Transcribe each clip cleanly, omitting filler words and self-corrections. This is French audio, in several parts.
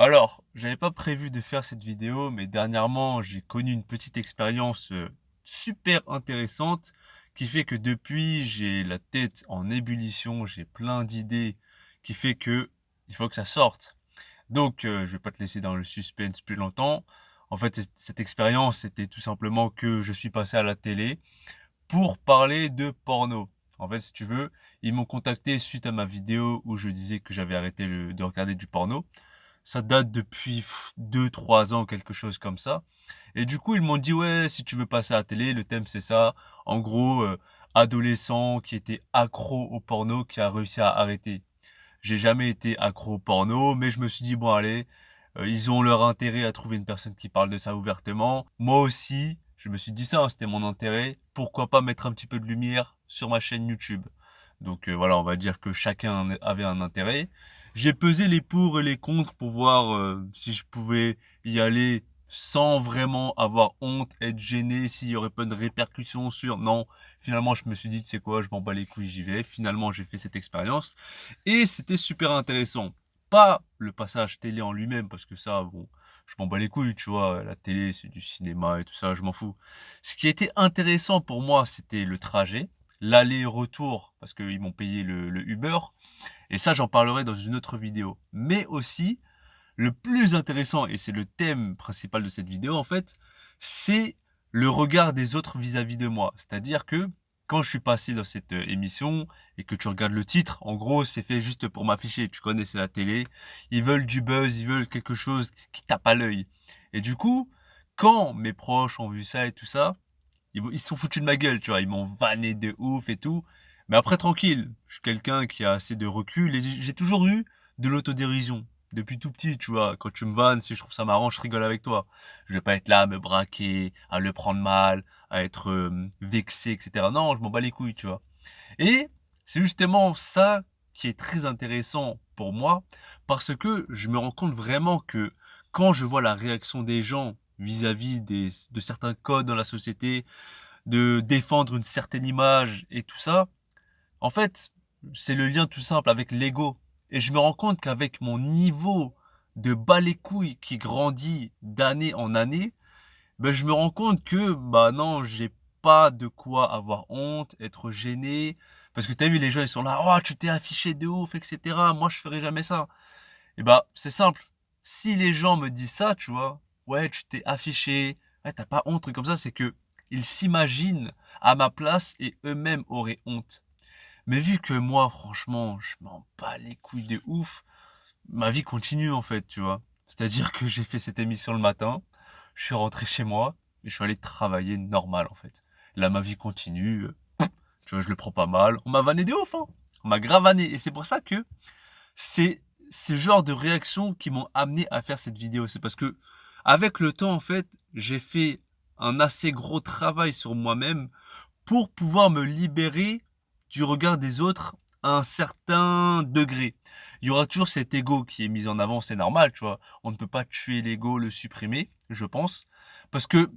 Alors, j'avais pas prévu de faire cette vidéo, mais dernièrement, j'ai connu une petite expérience super intéressante qui fait que depuis, j'ai la tête en ébullition, j'ai plein d'idées qui fait que il faut que ça sorte. Donc, je vais pas te laisser dans le suspense plus longtemps. En fait, cette expérience, c'était tout simplement que je suis passé à la télé pour parler de porno. En fait, si tu veux, ils m'ont contacté suite à ma vidéo où je disais que j'avais arrêté de regarder du porno. Ça date depuis 2, 3 ans, quelque chose comme ça. Et du coup, ils m'ont dit, ouais, si tu veux passer à la télé, le thème c'est ça. En gros, adolescent qui était accro au porno, qui a réussi à arrêter. J'ai jamais été accro au porno, mais je me suis dit, bon, allez, ils ont leur intérêt à trouver une personne qui parle de ça ouvertement. Moi aussi, je me suis dit ça, hein, c'était mon intérêt. Pourquoi pas mettre un petit peu de lumière sur ma chaîne YouTube? Donc voilà, on va dire que chacun avait un intérêt. J'ai pesé les pour et les contre pour voir si je pouvais y aller sans vraiment avoir honte, être gêné, s'il y aurait pas de répercussions sur... Non, finalement je me suis dit, tu sais quoi, je m'en bats les couilles, j'y vais. Finalement j'ai fait cette expérience et c'était super intéressant. Pas le passage télé en lui-même, parce que ça, bon, je m'en bats les couilles, tu vois, la télé c'est du cinéma et tout ça, je m'en fous. Ce qui était intéressant pour moi, c'était le trajet, l'aller-retour, parce qu'ils m'ont payé le Uber, et ça j'en parlerai dans une autre vidéo. Mais aussi, le plus intéressant, et c'est le thème principal de cette vidéo en fait, c'est le regard des autres vis-à-vis de moi. C'est-à-dire que quand je suis passé dans cette émission et que tu regardes le titre, en gros c'est fait juste pour m'afficher. Tu connais, c'est la télé. Ils veulent du buzz, ils veulent quelque chose qui tape à l'œil. Et du coup, quand mes proches ont vu ça et tout ça, ils se sont foutus de ma gueule, tu vois. Ils m'ont vanné de ouf et tout. Mais après, tranquille. Je suis quelqu'un qui a assez de recul et j'ai toujours eu de l'autodérision. Depuis tout petit, tu vois. Quand tu me vannes, si je trouve ça marrant, je rigole avec toi. Je vais pas être là à me braquer, à le prendre mal, à être vexé, etc. Non, je m'en bats les couilles, tu vois. Et c'est justement ça qui est très intéressant pour moi parce que je me rends compte vraiment que quand je vois la réaction des gens vis-à-vis de certains codes dans la société, de défendre une certaine image et tout ça, en fait, c'est le lien tout simple avec l'ego. Et je me rends compte qu'avec mon niveau de bas les couilles qui grandit d'année en année, ben je me rends compte que bah non, j'ai pas de quoi avoir honte, être gêné. Parce que t'as vu, les gens ils sont là, oh tu t'es affiché de ouf, etc. Moi je ferai jamais ça. Et bah c'est simple. Si les gens me disent ça, tu vois, ouais tu t'es affiché, ouais t'as pas honte, truc comme ça, c'est que ils s'imaginent à ma place et eux-mêmes auraient honte. Mais vu que moi, franchement, je m'en bats les couilles de ouf, ma vie continue en fait, tu vois. C'est-à-dire que j'ai fait cette émission le matin, je suis rentré chez moi et je suis allé travailler normal en fait. Là, ma vie continue, tu vois, je le prends pas mal. On m'a vanné de ouf, hein. On m'a grave vanné. Et c'est pour ça que c'est ce genre de réactions qui m'ont amené à faire cette vidéo. C'est parce que, avec le temps, en fait, j'ai fait un assez gros travail sur moi-même pour pouvoir me libérer du regard des autres à un certain degré. Il y aura toujours cet ego qui est mis en avant, c'est normal, tu vois. On ne peut pas tuer l'ego, le supprimer, je pense. Parce que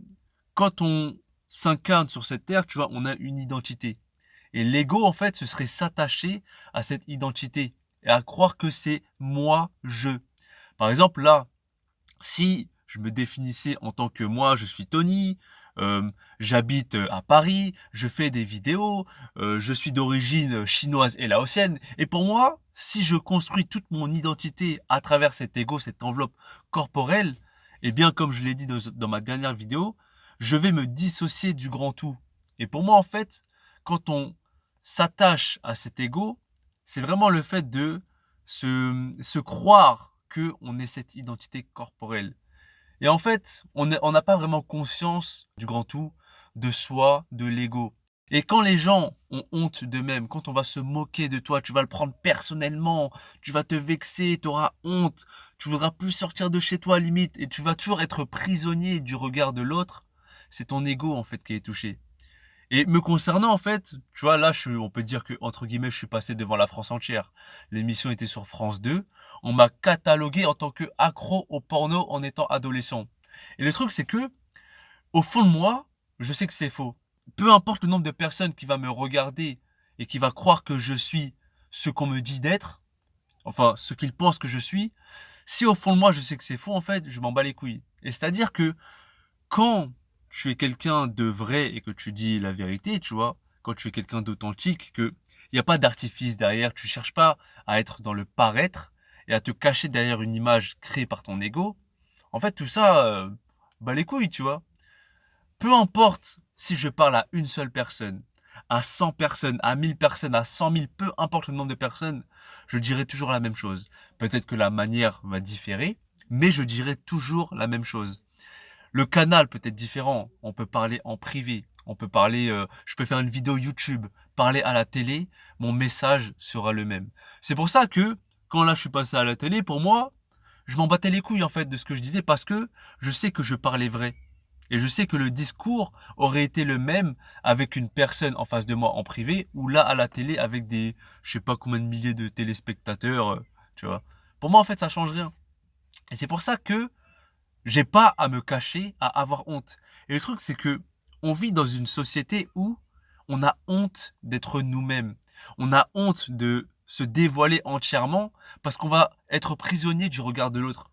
quand on s'incarne sur cette terre, tu vois, on a une identité. Et l'ego, en fait, ce serait s'attacher à cette identité et à croire que c'est moi, je. Par exemple, là, si je me définissais en tant que moi, je suis Tony, euh, j'habite à Paris, je fais des vidéos, je suis d'origine chinoise et laotienne, et pour moi, si je construis toute mon identité à travers cet ego, cette enveloppe corporelle, eh bien, comme je l'ai dit dans ma dernière vidéo, je vais me dissocier du grand tout. Et pour moi, en fait, quand on s'attache à cet ego, c'est vraiment le fait de se croire que on est cette identité corporelle. Et en fait, on n'a pas vraiment conscience du grand tout, de soi, de l'ego. Et quand les gens ont honte d'eux-mêmes, quand on va se moquer de toi, tu vas le prendre personnellement, tu vas te vexer, tu auras honte, tu voudras plus sortir de chez toi limite, et tu vas toujours être prisonnier du regard de l'autre, c'est ton ego en fait qui est touché. Et me concernant, en fait, tu vois, là, on peut dire que, entre guillemets, je suis passé devant la France entière. L'émission était sur France 2. On m'a catalogué en tant que accro au porno en étant adolescent. Et le truc, c'est que, au fond de moi, je sais que c'est faux. Peu importe le nombre de personnes qui va me regarder et qui va croire que je suis ce qu'on me dit d'être, enfin, ce qu'ils pensent que je suis, Si au fond de moi je sais que c'est faux, en fait, je m'en bats les couilles. Et c'est-à-dire que quand tu es quelqu'un de vrai et que tu dis la vérité, tu vois, quand tu es quelqu'un d'authentique, que il n'y a pas d'artifice derrière, tu cherches pas à être dans le paraître et à te cacher derrière une image créée par ton ego. En fait, tout ça, bah les couilles, tu vois. Peu importe si je parle à une seule personne, à 100 personnes, à 1000 personnes, à 100 000, peu importe le nombre de personnes, je dirai toujours la même chose. Peut-être que la manière va différer, mais je dirai toujours la même chose. Le canal peut être différent. On peut parler en privé. On peut parler, je peux faire une vidéo YouTube, parler à la télé. Mon message sera le même. C'est pour ça que quand là je suis passé à la télé, pour moi, je m'en battais les couilles en fait de ce que je disais parce que je sais que je parlais vrai. Et je sais que le discours aurait été le même avec une personne en face de moi en privé ou là à la télé avec des, je sais pas combien de milliers de téléspectateurs, tu vois. Pour moi en fait ça change rien. Et c'est pour ça que j'ai pas à me cacher, à avoir honte. Et le truc, c'est que on vit dans une société où on a honte d'être nous-mêmes. On a honte de se dévoiler entièrement parce qu'on va être prisonnier du regard de l'autre.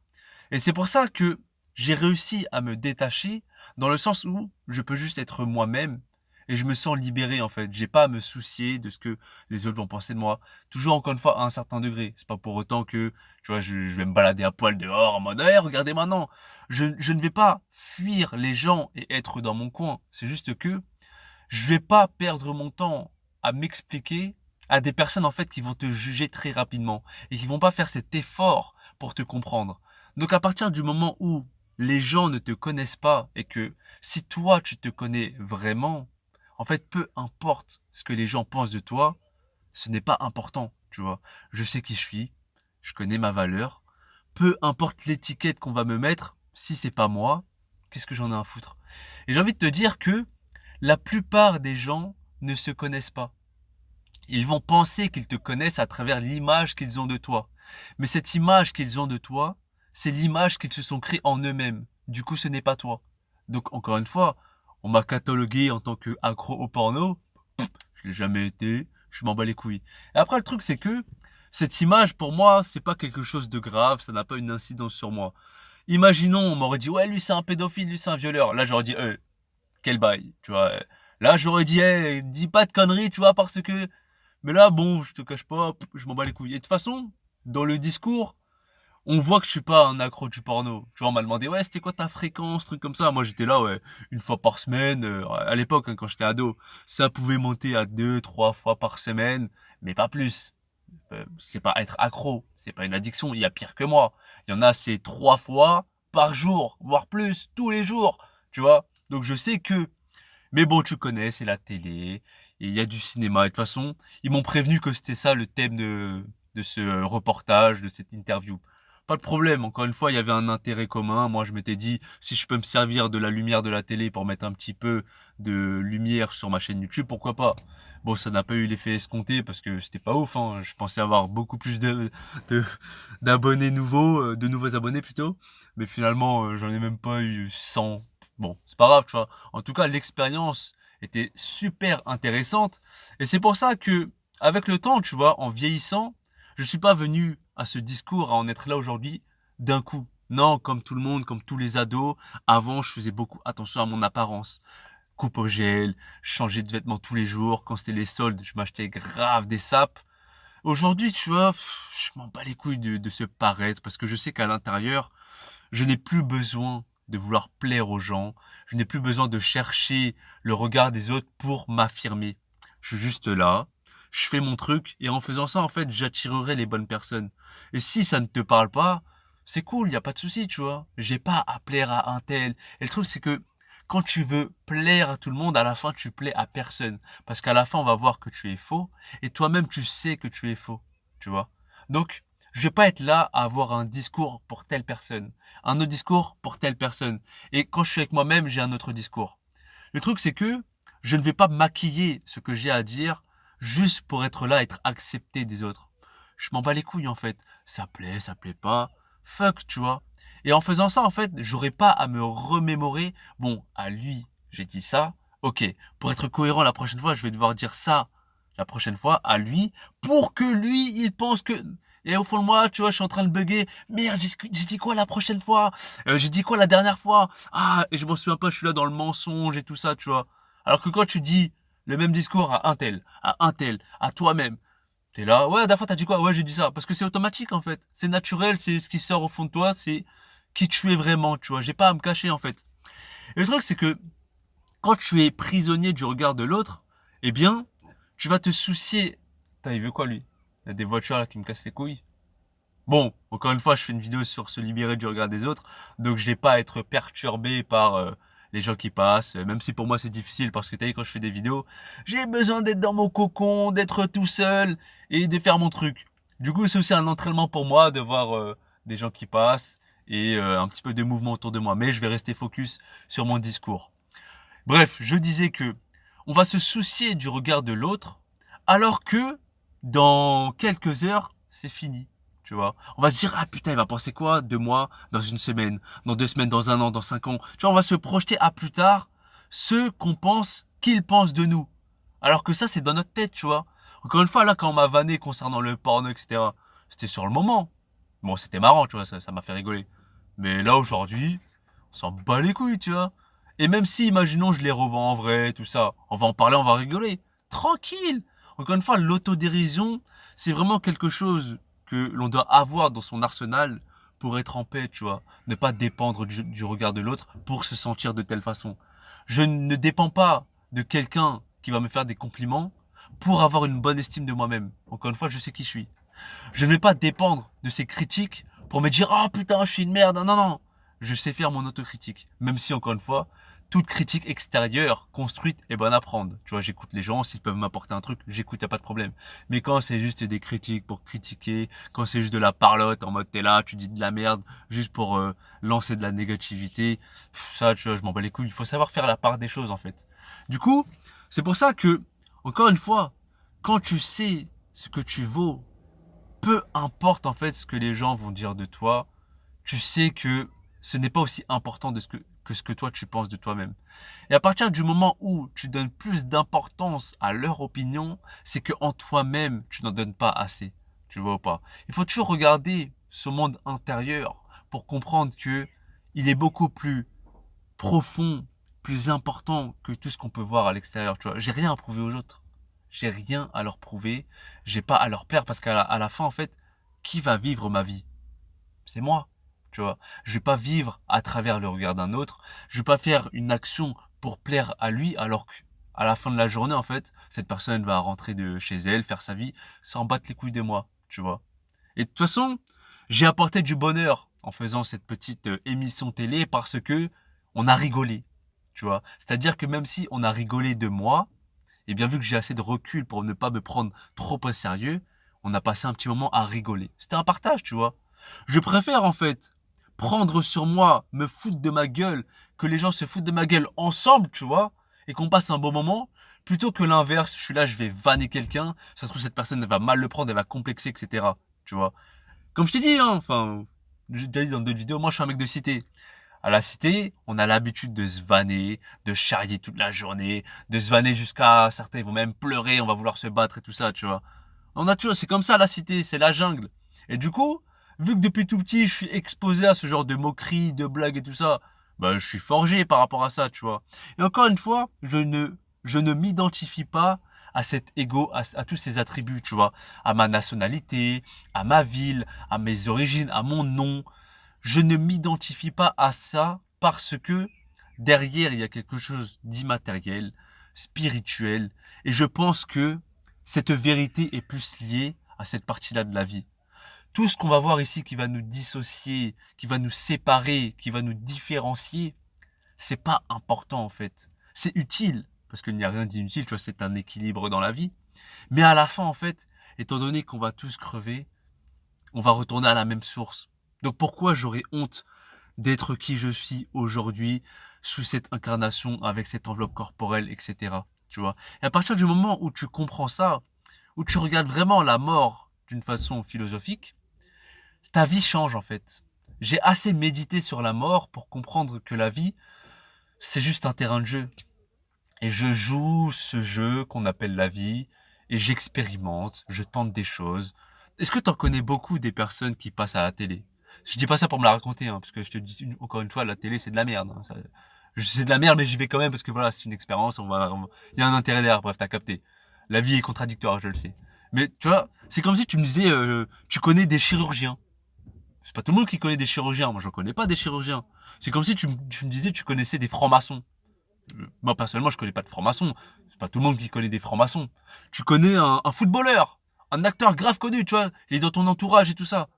Et c'est pour ça que j'ai réussi à me détacher dans le sens où je peux juste être moi-même et je me sens libéré en fait. J'ai pas à me soucier de ce que les autres vont penser de moi. Toujours encore une fois à un certain degré. C'est pas pour autant que, tu vois, je vais me balader à poil dehors en mode, hey, regardez maintenant. Je ne vais pas fuir les gens et être dans mon coin. C'est juste que je vais pas perdre mon temps à m'expliquer à des personnes en fait qui vont te juger très rapidement et qui vont pas faire cet effort pour te comprendre. Donc à partir du moment où les gens ne te connaissent pas et que si toi tu te connais vraiment, en fait peu importe ce que les gens pensent de toi, ce n'est pas important, tu vois. Je sais qui je suis, je connais ma valeur, peu importe l'étiquette qu'on va me mettre, si c'est pas moi, qu'est-ce que j'en ai à foutre? Et j'ai envie de te dire que la plupart des gens ne se connaissent pas. Ils vont penser qu'ils te connaissent à travers l'image qu'ils ont de toi. Mais cette image qu'ils ont de toi, c'est l'image qu'ils se sont créés en eux-mêmes. Du coup, ce n'est pas toi. Donc, encore une fois, on m'a catalogué en tant que accro au porno. Je l'ai jamais été. Je m'en bats les couilles. Et après, le truc, c'est que cette image, pour moi, c'est pas quelque chose de grave. Ça n'a pas une incidence sur moi. Imaginons, on m'aurait dit, ouais, lui, c'est un pédophile, lui, c'est un violeur. Là, j'aurais dit, quel bail, tu vois. Là, j'aurais dit, dis pas de conneries, tu vois, parce que... Mais là, bon, je te cache pas, je m'en bats les couilles. Et de toute façon, dans le discours, on voit que je suis pas un accro du porno. Tu vois, on m'a demandé, ouais, c'était quoi ta fréquence, truc comme ça. Moi, j'étais là, ouais, une fois par semaine. À l'époque, hein, quand j'étais ado, ça pouvait monter à 2, 3 fois par semaine, mais pas plus. C'est pas être accro, c'est pas une addiction. Il y a pire que moi. Il y en a, c'est 3 fois par jour, voire plus, tous les jours. Tu vois. Donc, je sais que mais bon, tu connais, c'est la télé, et il y a du cinéma. Et de toute façon, ils m'ont prévenu que c'était ça le thème de ce reportage, de cette interview. Pas de problème, encore une fois, il y avait un intérêt commun. Moi, je m'étais dit, si je peux me servir de la lumière de la télé pour mettre un petit peu de lumière sur ma chaîne YouTube, pourquoi pas? Bon, ça n'a pas eu l'effet escompté parce que c'était pas ouf, hein. Je pensais avoir beaucoup plus de- d'abonnés nouveaux, de nouveaux abonnés plutôt. Mais finalement, j'en ai même pas eu 100. Bon, c'est pas grave, tu vois. En tout cas, l'expérience était super intéressante. Et c'est pour ça que, avec le temps, tu vois, en vieillissant, je suis pas venu à ce discours, à en être là aujourd'hui, d'un coup. Non, comme tout le monde, comme tous les ados, avant, je faisais beaucoup attention à mon apparence. Coupe au gel, changer de vêtements tous les jours. Quand c'était les soldes, je m'achetais grave des sapes. Aujourd'hui, tu vois, je m'en bats les couilles de se paraître parce que je sais qu'à l'intérieur, je n'ai plus besoin de vouloir plaire aux gens. Je n'ai plus besoin de chercher le regard des autres pour m'affirmer. Je suis juste là, je fais mon truc et en faisant ça, en fait, j'attirerai les bonnes personnes. Et si ça ne te parle pas, c'est cool, il n'y a pas de souci, tu vois. J'ai pas à plaire à un tel. Et le truc, c'est que quand tu veux plaire à tout le monde, à la fin, tu plais à personne. Parce qu'à la fin, on va voir que tu es faux. Et toi-même, tu sais que tu es faux. Tu vois. Donc, je vais pas être là à avoir un discours pour telle personne, un autre discours pour telle personne. Et quand je suis avec moi-même, j'ai un autre discours. Le truc, c'est que je ne vais pas maquiller ce que j'ai à dire juste pour être là, être accepté des autres. Je m'en bats les couilles, en fait. Ça plaît pas. Fuck, tu vois. Et en faisant ça, en fait, j'aurais pas à me remémorer, bon, à lui, j'ai dit ça. Ok, pour être cohérent la prochaine fois, je vais devoir dire ça la prochaine fois à lui pour que lui, il pense que... Et au fond de moi, tu vois, je suis en train de bugger. Merde, j'ai dit quoi la prochaine fois? J'ai dit quoi la dernière fois? Ah, et je m'en souviens pas, je suis là dans le mensonge et tout ça, tu vois. Alors que quand tu dis le même discours à un tel, à toi-même, t'es là, ouais, la dernière fois t'as dit quoi? Ouais, j'ai dit ça. Parce que c'est automatique en fait. C'est naturel, c'est ce qui sort au fond de toi, c'est qui tu es vraiment, tu vois. J'ai pas à me cacher en fait. Et le truc, c'est que quand tu es prisonnier du regard de l'autre, eh bien, tu vas te soucier. Putain, il veut quoi lui? Il y a des voitures là qui me cassent les couilles. Bon, encore une fois, je fais une vidéo sur se libérer du regard des autres, donc j'ai pas à être perturbé par les gens qui passent, même si pour moi c'est difficile parce que t'as vu, quand je fais des vidéos, j'ai besoin d'être dans mon cocon, d'être tout seul et de faire mon truc. Du coup, c'est aussi un entraînement pour moi de voir des gens qui passent et un petit peu de mouvement autour de moi, mais je vais rester focus sur mon discours. Bref, je disais que on va se soucier du regard de l'autre, alors que dans quelques heures, c'est fini. Tu vois, on va se dire, ah putain, il va penser quoi de moi dans une semaine, dans 2 semaines, dans un an, dans 5 ans. Tu vois, on va se projeter à plus tard ce qu'on pense qu'ils pensent de nous. Alors que ça, c'est dans notre tête, tu vois. Encore une fois, là, quand on m'a vanné concernant le porno, etc., c'était sur le moment. Bon, c'était marrant, tu vois, ça m'a fait rigoler. Mais là, aujourd'hui, on s'en bat les couilles, tu vois. Et même si, imaginons, je les revends en vrai, tout ça, on va en parler, on va rigoler. Tranquille. Encore une fois, l'autodérision, c'est vraiment quelque chose que l'on doit avoir dans son arsenal pour être en paix, tu vois. Ne pas dépendre du regard de l'autre pour se sentir de telle façon. Je ne dépends pas de quelqu'un qui va me faire des compliments pour avoir une bonne estime de moi-même. Encore une fois, je sais qui je suis. Je ne vais pas dépendre de ces critiques pour me dire ah putain, je suis une merde. Non, non. Je sais faire mon autocritique. Même si, encore une fois, toute critique extérieure, construite, est bonne à prendre. Tu vois, j'écoute les gens, s'ils peuvent m'apporter un truc, j'écoute, y a pas de problème. Mais quand c'est juste des critiques pour critiquer, quand c'est juste de la parlotte, en mode t'es là, tu dis de la merde, juste pour lancer de la négativité, ça, tu vois, je m'en bats les couilles. Il faut savoir faire la part des choses, en fait. Du coup, c'est pour ça que, encore une fois, quand tu sais ce que tu vaux, peu importe en fait ce que les gens vont dire de toi, tu sais que ce n'est pas aussi important que ce que toi tu penses de toi-même. Et à partir du moment où tu donnes plus d'importance à leur opinion, c'est que en toi-même tu n'en donnes pas assez. Tu vois ou pas? Il faut toujours regarder ce monde intérieur pour comprendre que il est beaucoup plus profond, plus important que tout ce qu'on peut voir à l'extérieur. Tu vois, j'ai rien à prouver aux autres. J'ai rien à leur prouver. J'ai pas à leur plaire parce qu'à la fin, en fait, qui va vivre ma vie? C'est moi. Tu vois, je vais pas vivre à travers le regard d'un autre. Je vais pas faire une action pour plaire à lui alors que à la fin de la journée, en fait, cette personne va rentrer de chez elle, faire sa vie, s'en battre les couilles de moi. Tu vois. Et de toute façon, j'ai apporté du bonheur en faisant cette petite émission télé parce que on a rigolé, tu vois. C'est-à-dire que même si on a rigolé de moi, et bien vu que j'ai assez de recul pour ne pas me prendre trop au sérieux, on a passé un petit moment à rigoler. C'était un partage, tu vois. Je préfère en fait prendre sur moi, me foutre de ma gueule, que les gens se foutent de ma gueule ensemble, tu vois, et qu'on passe un bon moment, plutôt que l'inverse. Je suis là, je vais vanner quelqu'un, ça se trouve cette personne elle va mal le prendre, elle va complexer, etc. Tu vois. Comme je t'ai dit, hein, enfin, j'ai déjà dit dans d'autres vidéos, moi je suis un mec de cité. À la cité, on a l'habitude de se vanner, de charrier toute la journée, de se vanner jusqu'à certains ils vont même pleurer, on va vouloir se battre et tout ça, tu vois. On a toujours, c'est comme ça la cité, c'est la jungle. Et du coup, vu que depuis tout petit, je suis exposé à ce genre de moqueries, de blagues et tout ça, bah, je suis forgé par rapport à ça, tu vois. Et encore une fois, je ne m'identifie pas à cet ego, à tous ces attributs, tu vois, à ma nationalité, à ma ville, à mes origines, à mon nom. Je ne m'identifie pas à ça parce que derrière, il y a quelque chose d'immatériel, spirituel, et je pense que cette vérité est plus liée à cette partie-là de la vie. Tout ce qu'on va voir ici qui va nous dissocier, qui va nous séparer, qui va nous différencier, c'est pas important en fait. C'est utile, parce qu'il n'y a rien d'inutile, tu vois, c'est un équilibre dans la vie. Mais à la fin, en fait, étant donné qu'on va tous crever, on va retourner à la même source. Donc pourquoi j'aurais honte d'être qui je suis aujourd'hui, sous cette incarnation, avec cette enveloppe corporelle, etc. Tu vois. Et à partir du moment où tu comprends ça, où tu regardes vraiment la mort d'une façon philosophique, ta vie change en fait. J'ai assez médité sur la mort pour comprendre que la vie, c'est juste un terrain de jeu. Et je joue ce jeu qu'on appelle la vie, et j'expérimente, je tente des choses. Est-ce que t'en connais beaucoup des personnes qui passent à la télé? Je dis pas ça pour me la raconter, hein, parce que je te dis encore une fois, la télé c'est de la merde. Hein, c'est de la merde, mais j'y vais quand même parce que voilà, c'est une expérience. Il y a un intérêt derrière. Bref, t'as capté. La vie est contradictoire, je le sais. Mais tu vois, c'est comme si tu me disais, tu connais des chirurgiens. C'est pas tout le monde qui connaît des chirurgiens. Moi, je connais pas des chirurgiens. C'est comme si tu me disais, tu connaissais des francs-maçons. Moi, personnellement, je connais pas de francs-maçons. C'est pas tout le monde qui connaît des francs-maçons. Tu connais un footballeur, un acteur grave connu, tu vois. Il est dans ton entourage et tout ça.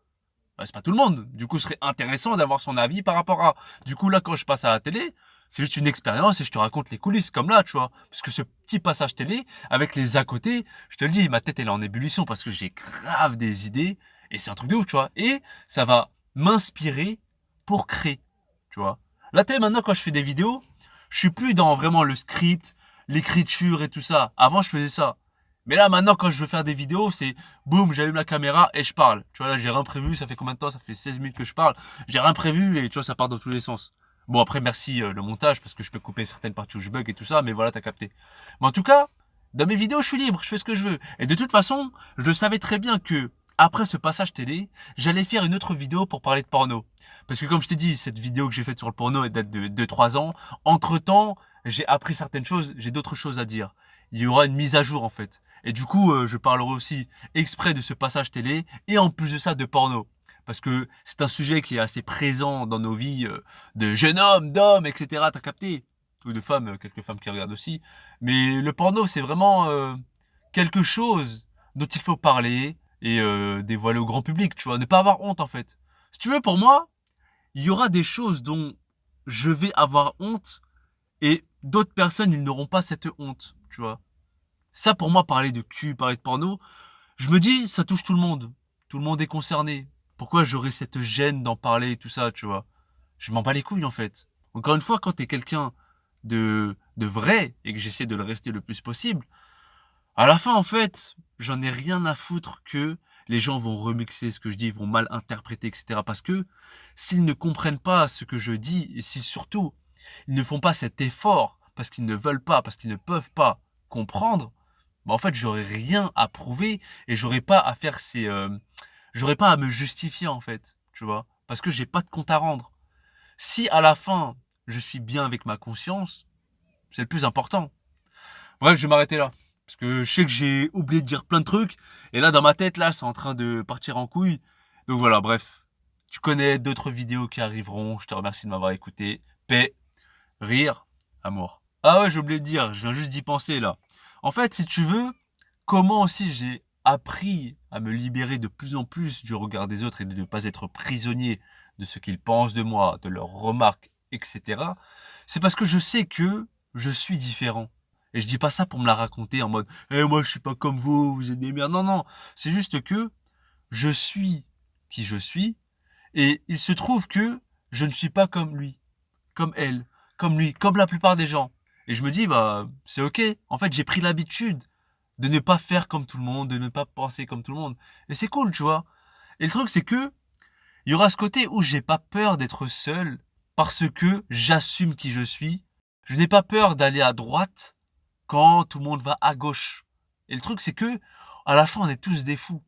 Bah, c'est pas tout le monde. Du coup, ce serait intéressant d'avoir son avis par rapport à. Du coup, là, quand je passe à la télé, c'est juste une expérience et je te raconte les coulisses, comme là, tu vois. Parce que ce petit passage télé, avec les à côté, je te le dis, ma tête, elle est en ébullition parce que j'ai grave des idées et c'est un truc de ouf, tu vois. Et ça va m'inspirer pour créer, tu vois. La télé, maintenant, quand je fais des vidéos, je suis plus dans vraiment le script, l'écriture et tout ça. Avant, je faisais ça. Mais là, maintenant, quand je veux faire des vidéos, c'est boum, j'allume la caméra et je parle. Tu vois, là, j'ai rien prévu. Ça fait combien de temps? Ça fait 16 minutes que je parle. J'ai rien prévu et tu vois, ça part dans tous les sens. Bon, après, merci le montage parce que je peux couper certaines parties où je bug et tout ça, mais voilà, t'as capté. Mais en tout cas, dans mes vidéos, je suis libre, je fais ce que je veux. Et de toute façon, je savais très bien que après ce passage télé, j'allais faire une autre vidéo pour parler de porno. Parce que comme je t'ai dit, cette vidéo que j'ai faite sur le porno, elle date de 3 ans. Entre-temps, j'ai appris certaines choses, j'ai d'autres choses à dire. Il y aura une mise à jour en fait. Et du coup, je parlerai aussi exprès de ce passage télé et en plus de ça de porno. Parce que c'est un sujet qui est assez présent dans nos vies de jeunes hommes, d'hommes, etc. T'as capté? Ou de femmes, quelques femmes qui regardent aussi. Mais le porno, c'est vraiment quelque chose dont il faut parler et dévoiler au grand public, tu vois. Ne pas avoir honte en fait. Si tu veux, pour moi, il y aura des choses dont je vais avoir honte et d'autres personnes, ils n'auront pas cette honte, tu vois. Ça, pour moi, parler de cul, parler de porno, je me dis, ça touche tout le monde. Tout le monde est concerné. Pourquoi j'aurais cette gêne d'en parler et tout ça, tu vois? Je m'en bats les couilles, en fait. Encore une fois, quand t'es quelqu'un de vrai et que j'essaie de le rester le plus possible, à la fin, en fait, j'en ai rien à foutre que les gens vont remixer ce que je dis, vont mal interpréter, etc. Parce que s'ils ne comprennent pas ce que je dis et s'ils surtout, ils ne font pas cet effort parce qu'ils ne veulent pas, parce qu'ils ne peuvent pas comprendre, bah en fait, j'aurais rien à prouver et j'aurais pas à faire j'aurais pas à me justifier en fait, tu vois, parce que j'ai pas de compte à rendre. Si à la fin, je suis bien avec ma conscience, c'est le plus important. Bref, je vais m'arrêter là. Parce que je sais que j'ai oublié de dire plein de trucs. Et là, dans ma tête, là, c'est en train de partir en couille. Donc voilà, bref. Tu connais d'autres vidéos qui arriveront. Je te remercie de m'avoir écouté. Paix, rire, amour. Ah ouais, j'ai oublié de dire. Je viens juste d'y penser, là. En fait, si tu veux, comment aussi j'ai appris à me libérer de plus en plus du regard des autres et de ne pas être prisonnier de ce qu'ils pensent de moi, de leurs remarques, etc. C'est parce que je sais que je suis différent. Et je dis pas ça pour me la raconter en mode eh moi je suis pas comme vous êtes des merdes. Non, non. C'est juste que je suis qui je suis. Et il se trouve que je ne suis pas comme lui, comme elle, comme lui, comme la plupart des gens. Et je me dis, bah, c'est ok. En fait, j'ai pris l'habitude de ne pas faire comme tout le monde, de ne pas penser comme tout le monde. Et c'est cool, tu vois. Et le truc, c'est que, il y aura ce côté où j'ai pas peur d'être seul parce que j'assume qui je suis. Je n'ai pas peur d'aller à droite quand tout le monde va à gauche. Et le truc, c'est que, à la fin, on est tous des fous.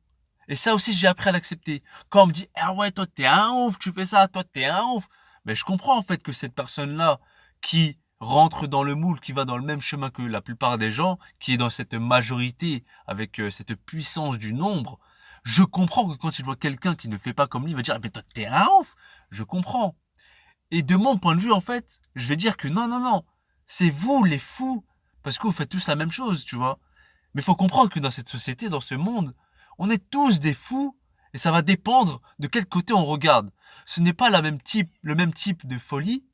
Et ça aussi, j'ai appris à l'accepter. Quand on me dit, ah ouais, toi, t'es un ouf, tu fais ça, toi, t'es un ouf. Mais je comprends, en fait, que cette personne-là, qui rentre dans le moule, qui va dans le même chemin que la plupart des gens, qui est dans cette majorité, avec cette puissance du nombre, je comprends que quand il voit quelqu'un qui ne fait pas comme lui, il va dire, ah, mais toi, t'es un ouf. Je comprends. Et de mon point de vue, en fait, je vais dire que non, non, non. C'est vous, les fous. Parce que vous faites tous la même chose, tu vois. Mais il faut comprendre que dans cette société, dans ce monde, on est tous des fous. Et ça va dépendre de quel côté on regarde. Ce n'est pas le même type de folie,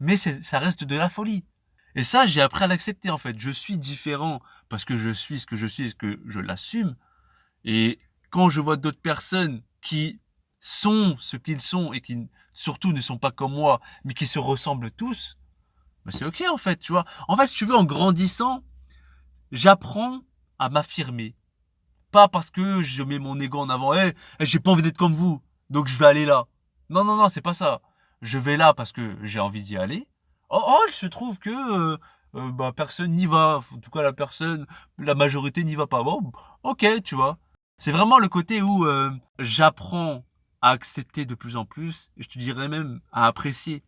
mais ça reste de la folie. Et ça, j'ai appris à l'accepter, en fait. Je suis différent parce que je suis ce que je suis et que je l'assume. Et quand je vois d'autres personnes qui sont ce qu'ils sont et qui surtout ne sont pas comme moi, mais qui se ressemblent tous, bah c'est ok en fait, tu vois. En fait, si tu veux, en grandissant, j'apprends à m'affirmer. Pas parce que je mets mon ego en avant, j'ai pas envie d'être comme vous, donc je vais aller là. Non, non, non, c'est pas ça. Je vais là parce que j'ai envie d'y aller. Oh, oh, il se trouve que bah, personne n'y va. En tout cas, la majorité n'y va pas. Bon, ok, tu vois. C'est vraiment le côté où j'apprends à accepter de plus en plus, et je te dirais même à apprécier.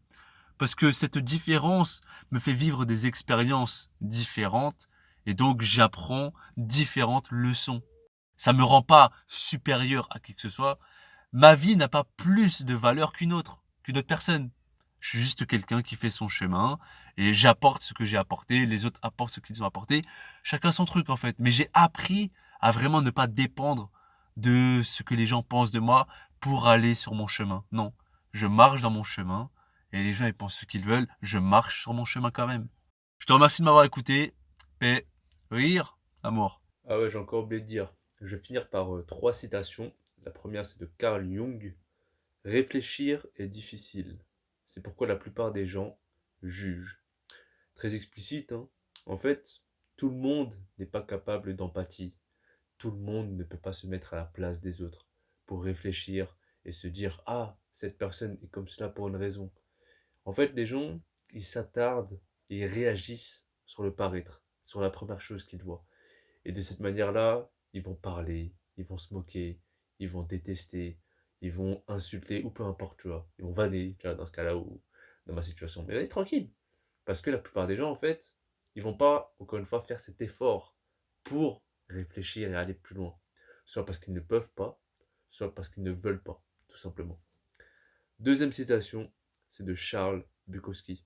Parce que cette différence me fait vivre des expériences différentes, et donc j'apprends différentes leçons. Ça me rend pas supérieur à qui que ce soit. Ma vie n'a pas plus de valeur qu'une autre personne. Je suis juste quelqu'un qui fait son chemin et j'apporte ce que j'ai apporté, les autres apportent ce qu'ils ont apporté. Chacun son truc en fait. Mais j'ai appris à vraiment ne pas dépendre de ce que les gens pensent de moi pour aller sur mon chemin. Non, je marche dans mon chemin et les gens ils pensent ce qu'ils veulent. Je marche sur mon chemin quand même. Je te remercie de m'avoir écouté. Paix, rire, amour. Ah ouais, j'ai encore oublié de dire. Je vais finir par trois citations. La première, c'est de Carl Jung. Réfléchir est difficile. C'est pourquoi la plupart des gens jugent. Très explicite, hein. En fait, tout le monde n'est pas capable d'empathie. Tout le monde ne peut pas se mettre à la place des autres pour réfléchir et se dire: ah, cette personne est comme cela pour une raison. En fait, les gens, ils s'attardent et ils réagissent sur le paraître, sur la première chose qu'ils voient. Et de cette manière-là, ils vont parler, ils vont se moquer, ils vont détester, ils vont insulter, ou peu importe, tu vois. Ils vont vanner, tu vois, dans ce cas-là, ou dans ma situation. Mais allez, tranquille. Parce que la plupart des gens, en fait, ils vont pas, encore une fois, faire cet effort pour réfléchir et aller plus loin. Soit parce qu'ils ne peuvent pas, soit parce qu'ils ne veulent pas, tout simplement. Deuxième citation, c'est de Charles Bukowski.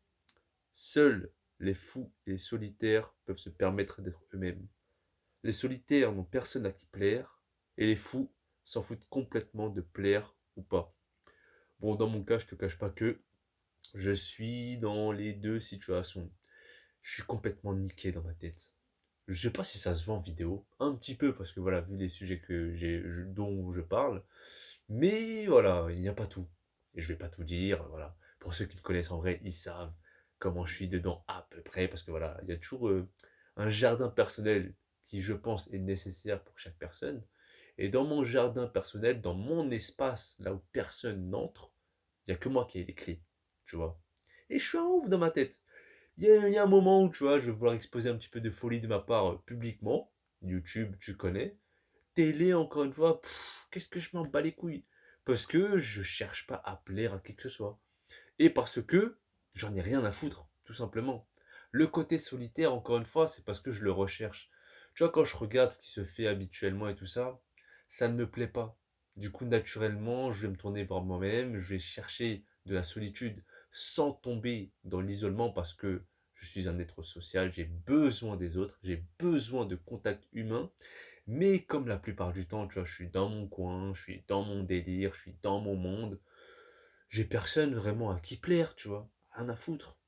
Seuls les fous et les solitaires peuvent se permettre d'être eux-mêmes. Les solitaires n'ont personne à qui plaire, et les fous s'en foutent complètement de plaire ou pas. Bon, dans mon cas, je te cache pas que je suis dans les deux situations. Je suis complètement niqué dans ma tête. Je sais pas si ça se vend en vidéo, un petit peu parce que voilà, vu les sujets dont je parle, mais voilà, il n'y a pas tout. Et je vais pas tout dire, voilà. Pour ceux qui me connaissent en vrai, ils savent comment je suis dedans à peu près, parce que voilà, il y a toujours un jardin personnel qui, je pense, est nécessaire pour chaque personne. Et dans mon jardin personnel, dans mon espace, là où personne n'entre, il n'y a que moi qui ai les clés, tu vois. Et je suis un ouf dans ma tête. Il y a un moment où, tu vois, je vais vouloir exposer un petit peu de folie de ma part publiquement. YouTube, tu connais. Télé, encore une fois, qu'est-ce que je m'en bats les couilles. Parce que je cherche pas à plaire à qui que ce soit. Et parce que j'en ai rien à foutre, tout simplement. Le côté solitaire, encore une fois, c'est parce que je le recherche. Tu vois, quand je regarde ce qui se fait habituellement et tout ça, ça ne me plaît pas. Du coup, naturellement, je vais me tourner vers moi-même, je vais chercher de la solitude sans tomber dans l'isolement parce que je suis un être social, j'ai besoin des autres, j'ai besoin de contact humain. Mais comme la plupart du temps, tu vois, je suis dans mon coin, je suis dans mon délire, je suis dans mon monde, j'ai personne vraiment à qui plaire, tu vois, rien à foutre.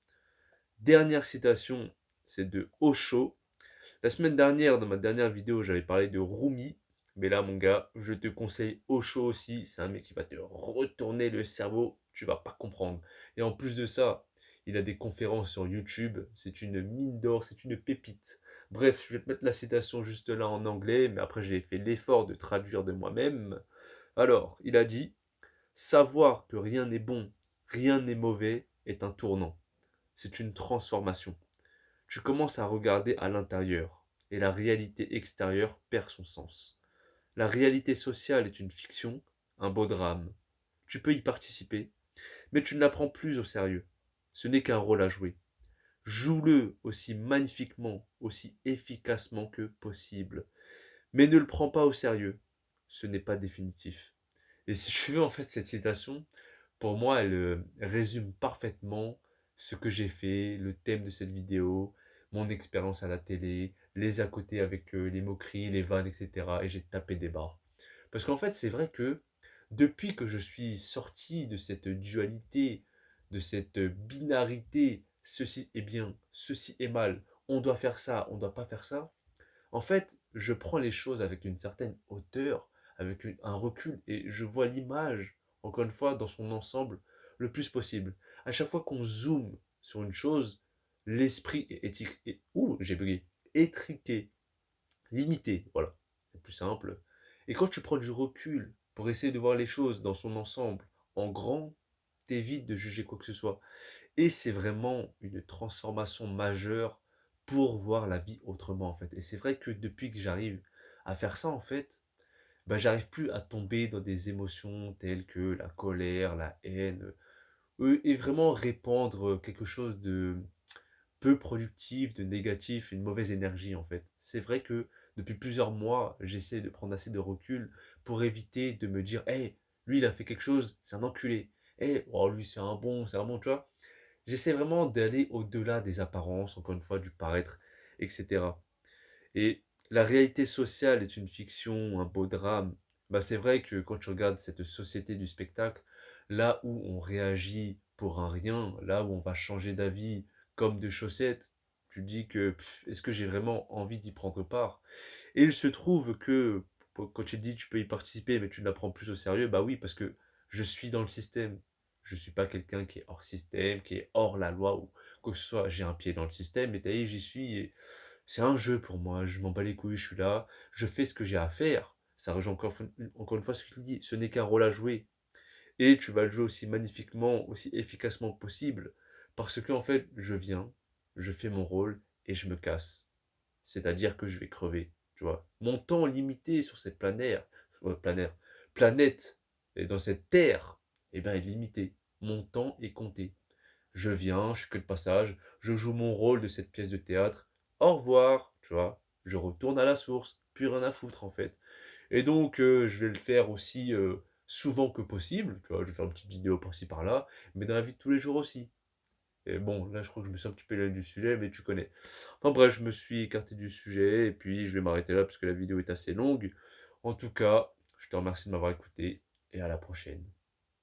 Dernière citation, c'est de Osho. La semaine dernière, dans ma dernière vidéo, j'avais parlé de Rumi. Mais là, mon gars, je te conseille Osho aussi. C'est un mec qui va te retourner le cerveau. Tu vas pas comprendre. Et en plus de ça, il a des conférences sur YouTube. C'est une mine d'or, c'est une pépite. Bref, je vais te mettre la citation juste là en anglais. Mais après, j'ai fait l'effort de traduire de moi-même. Alors, il a dit: savoir que rien n'est bon, rien n'est mauvais est un tournant. C'est une transformation. Tu commences à regarder à l'intérieur et la réalité extérieure perd son sens. La réalité sociale est une fiction, un beau drame. Tu peux y participer, mais tu ne la prends plus au sérieux. Ce n'est qu'un rôle à jouer. Joue-le aussi magnifiquement, aussi efficacement que possible. Mais ne le prends pas au sérieux. Ce n'est pas définitif. Et si tu veux, en fait, cette citation, pour moi, elle résume parfaitement ce que j'ai fait, le thème de cette vidéo, mon expérience à la télé, les à côté avec les moqueries, les vannes, etc. Et j'ai tapé des barres. Parce qu'en fait, c'est vrai que depuis que je suis sorti de cette dualité, de cette binarité, ceci est bien, ceci est mal, on doit faire ça, on ne doit pas faire ça, en fait, je prends les choses avec une certaine hauteur, avec un recul, et je vois l'image, encore une fois, dans son ensemble, le plus possible. À chaque fois qu'on zoome sur une chose, l'esprit est étriqué, j'ai bugué, étriqué, limité, voilà, c'est plus simple. Et quand tu prends du recul pour essayer de voir les choses dans son ensemble, en grand, t'évites de juger quoi que ce soit. Et c'est vraiment une transformation majeure pour voir la vie autrement, en fait. Et c'est vrai que depuis que j'arrive à faire ça, en fait, bah, j'arrive plus à tomber dans des émotions telles que la colère, la haine, et vraiment répandre quelque chose de peu productif, de négatif, une mauvaise énergie en fait. C'est vrai que depuis plusieurs mois, j'essaie de prendre assez de recul pour éviter de me dire: «Hey, lui il a fait quelque chose, c'est un enculé. Hey, oh lui c'est un bon», tu vois? J'essaie vraiment d'aller au-delà des apparences, encore une fois, du paraître, et cetera. Et la réalité sociale est une fiction, un beau drame. Bah, c'est vrai que quand tu regardes cette société du spectacle, là où on réagit pour un rien, là où on va changer d'avis comme de chaussettes, tu te dis que est-ce que j'ai vraiment envie d'y prendre part? Et il se trouve que quand tu te dis tu peux y participer mais tu ne la prends plus au sérieux, bah oui, parce que je suis dans le système. Je suis pas quelqu'un qui est hors système, qui est hors la loi ou quoi que ce soit. J'ai un pied dans le système et t'as j'y suis et c'est un jeu pour moi, je m'en bats les couilles, je suis là, je fais ce que j'ai à faire. Ça rejoint encore une fois ce qu'il dit, ce n'est qu'un rôle à jouer. Et tu vas le jouer aussi magnifiquement, aussi efficacement que possible. Parce que, en fait, je viens, je fais mon rôle et je me casse. C'est-à-dire que je vais crever, tu vois. Mon temps limité sur cette planète, planète, et dans cette terre, eh ben, est limité. Mon temps est compté. Je viens, je suis que de passage, je joue mon rôle de cette pièce de théâtre. Au revoir, tu vois. Je retourne à la source, plus rien à foutre en fait. Et donc, je vais le faire aussi souvent que possible, tu vois. Je vais faire une petite vidéo par-ci par-là, mais dans la vie de tous les jours aussi. Et bon, là, je crois que je me suis un petit peu éloigné du sujet, mais tu connais. Enfin bref, je me suis écarté du sujet, et puis je vais m'arrêter là parce que la vidéo est assez longue. En tout cas, je te remercie de m'avoir écouté, et à la prochaine.